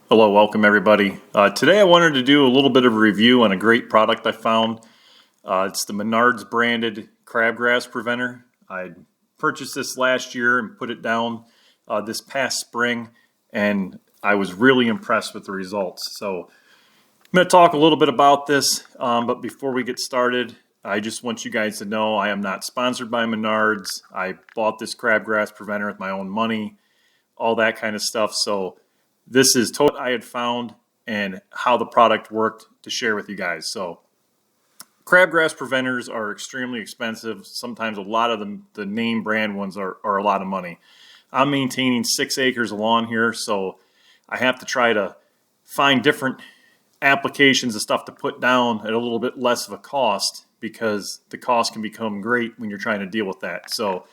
Hello, welcome everybody. Today I wanted to do a little bit of a review on a great product I found. It's the Menards branded crabgrass preventer. I purchased this last year and put it down this past spring, and I was really impressed with the results. So I'm going to talk a little bit about this, but before we get started, I just want you guys to know I am not sponsored by Menards. I bought this crabgrass preventer with my own money, all that kind of stuff. So this is what I had found and how the product worked to share with you guys. So crabgrass preventers are extremely expensive. Sometimes a lot of them, the name brand ones, are a lot of money. I'm maintaining 6 acres of lawn here, so I have to try to find different applications of stuff to put down at a little bit less of a cost, because the cost can become great when you're trying to deal with that. So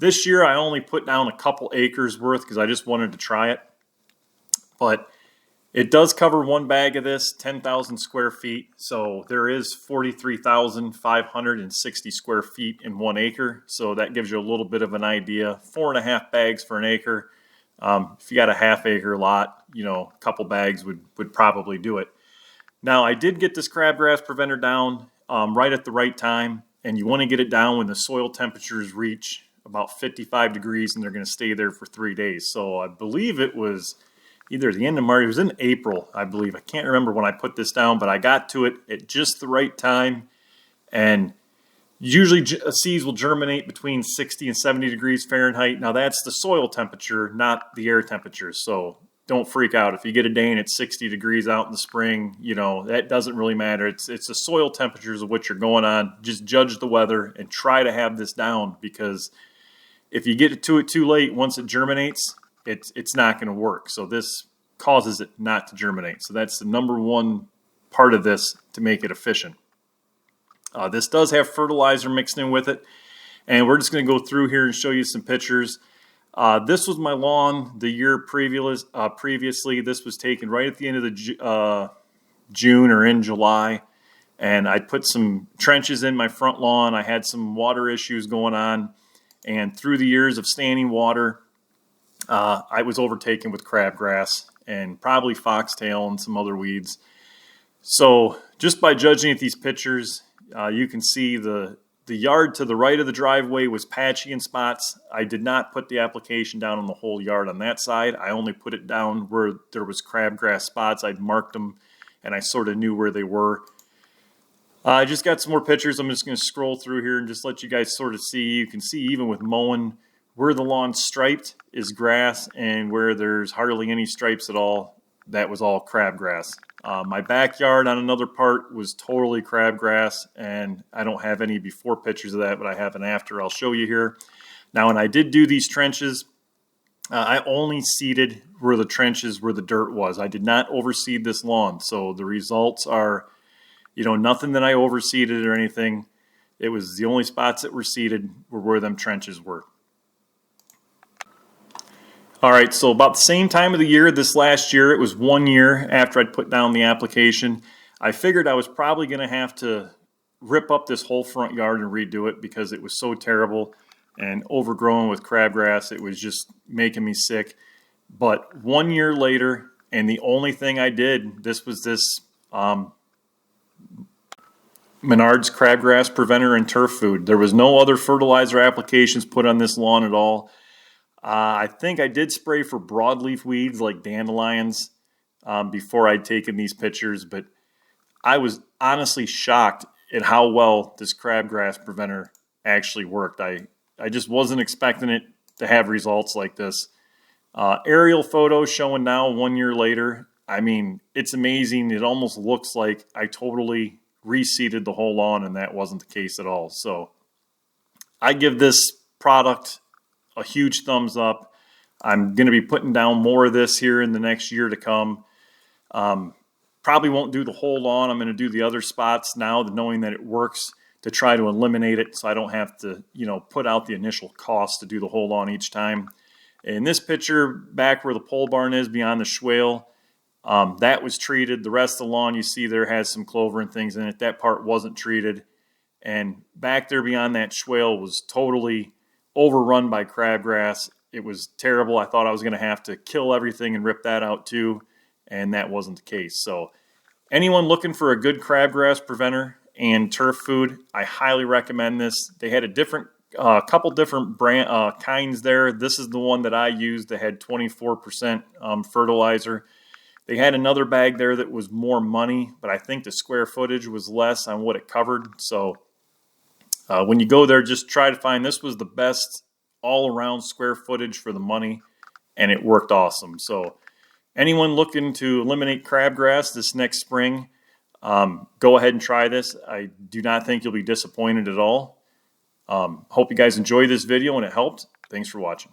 this year I only put down a couple acres worth because I just wanted to try it. But it does cover one bag of this, 10,000 square feet. So there is 43,560 square feet in 1 acre. So that gives you a little bit of an idea. 4.5 bags for an acre. If you got a half acre lot, a couple bags would probably do it. Now, I did get this crabgrass preventer down right at the right time. And you want to get it down when the soil temperatures reach about 55 degrees, and they're going to stay there for 3 days. So I believe it was either the end of March, it was in April, I believe. I can't remember when I put this down, but I got to it at just the right time. And usually seeds will germinate between 60 and 70 degrees Fahrenheit. Now that's the soil temperature, not the air temperature. So don't freak out. If you get a day and it's 60 degrees out in the spring, that doesn't really matter. It's the soil temperatures of what you're going on. Just judge the weather and try to have this down, because if you get to it too late, once it germinates, it's not going to work. So this causes it not to germinate. So that's the number one part of this to make it efficient. This does have fertilizer mixed in with it, and we're just going to go through here and show you some pictures. This was my lawn the year previously. This was taken right at the end of the June or in July, and I put some trenches in my front lawn. I had some water issues going on, and through the years of standing water, I was overtaken with crabgrass and probably foxtail and some other weeds. So just by judging at these pictures, you can see the yard to the right of the driveway was patchy in spots. I did not put the application down on the whole yard on that side. I only put it down where there was crabgrass spots. I'd marked them, and I sort of knew where they were. I just got some more pictures. I'm just going to scroll through here and just let you guys sort of see. You can see even with mowing, where the lawn's striped is grass, and where there's hardly any stripes at all, that was all crabgrass. My backyard on another part was totally crabgrass, and I don't have any before pictures of that, but I have an after I'll show you here. Now, when I did do these trenches, I only seeded where the trenches, where the dirt was. I did not overseed this lawn, so the results are, nothing that I overseeded or anything. It was the only spots that were seeded were where them trenches were. All right, so about the same time of the year, this last year, it was 1 year after I'd put down the application, I figured I was probably going to have to rip up this whole front yard and redo it, because it was so terrible and overgrown with crabgrass. It was just making me sick. But 1 year later, and the only thing I did, this was this Menards crabgrass preventer and turf food. There was no other fertilizer applications put on this lawn at all. I think I did spray for broadleaf weeds like dandelions before I'd taken these pictures, but I was honestly shocked at how well this crabgrass preventer actually worked. I just wasn't expecting it to have results like this. Aerial photos showing now 1 year later. I mean, it's amazing. It almost looks like I totally reseeded the whole lawn, and that wasn't the case at all. So I give this product a huge thumbs up. I'm going to be putting down more of this here in the next year to come. Probably won't do the whole lawn. I'm going to do the other spots now, knowing that it works, to try to eliminate it so I don't have to, put out the initial cost to do the whole lawn each time. In this picture, back where the pole barn is beyond the swale, that was treated. The rest of the lawn you see there has some clover and things in it. That part wasn't treated. And back there beyond that swale was totally overrun by crabgrass. It was terrible. I thought I was going to have to kill everything and rip that out too. and that wasn't the case. So anyone looking for a good crabgrass preventer and turf food, I highly recommend this. They had a couple different kinds there. This is the one that I used that had 24% fertilizer. They had another bag there that was more money, but I think the square footage was less on what it covered. So when you go there, just try to find, this was the best all-around square footage for the money, and it worked awesome. So anyone looking to eliminate crabgrass this next spring, go ahead and try this. I do not think you'll be disappointed at all. Hope you guys enjoyed this video and it helped. Thanks for watching.